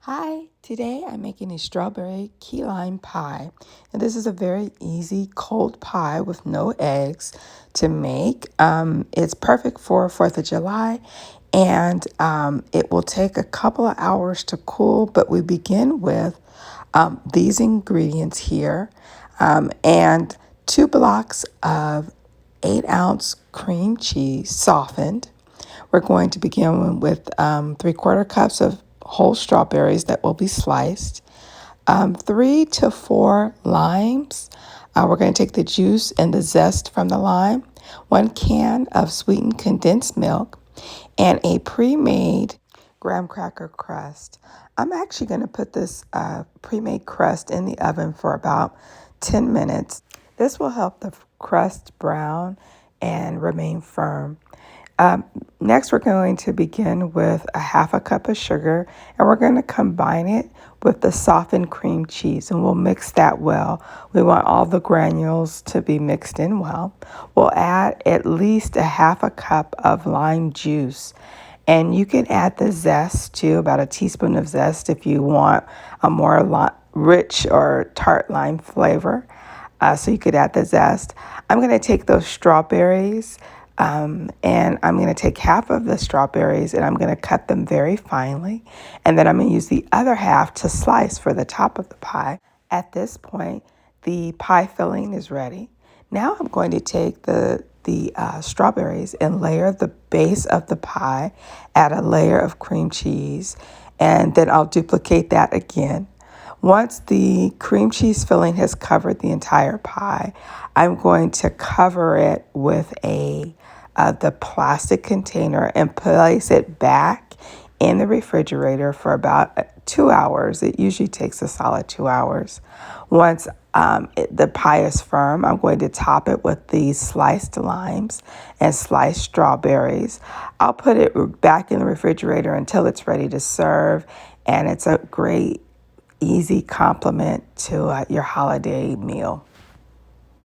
Hi, today I'm making a strawberry key lime pie. And this is a very easy cold pie with no eggs to make. It's perfect for 4th of July and it will take a couple of hours to cool, but we begin with these ingredients here and 2 blocks of 8-ounce cream cheese softened. We're going to begin with 3/4 cups of whole strawberries that will be sliced, 3 to 4 limes. We're going to take the juice and the zest from the lime, 1 can of sweetened condensed milk, and a pre-made graham cracker crust. I'm actually going to put this pre-made crust in the oven for about 10 minutes. This will help the crust brown and remain firm. Next, we're going to begin with a 1/2 cup of sugar, and we're going to combine it with the softened cream cheese, and we'll mix that well. We want all the granules to be mixed in well. We'll add at least a 1/2 cup of lime juice, and you can add the zest too, about a teaspoon of zest if you want a more rich or tart lime flavor. So you could add the zest. I'm going to take those strawberries and I'm going to take half of the strawberries and I'm going to cut them very finely. And then I'm going to use the other half to slice for the top of the pie. At this point, the pie filling is ready. Now I'm going to take the strawberries and layer the base of the pie, add a layer of cream cheese, and then I'll duplicate that again. Once the cream cheese filling has covered the entire pie, I'm going to cover it with the plastic container and place it back in the refrigerator for about 2 hours. It usually takes a solid 2 hours. Once the pie is firm, I'm going to top it with these sliced limes and sliced strawberries. I'll put it back in the refrigerator until it's ready to serve, and it's a great easy complement to your holiday meal.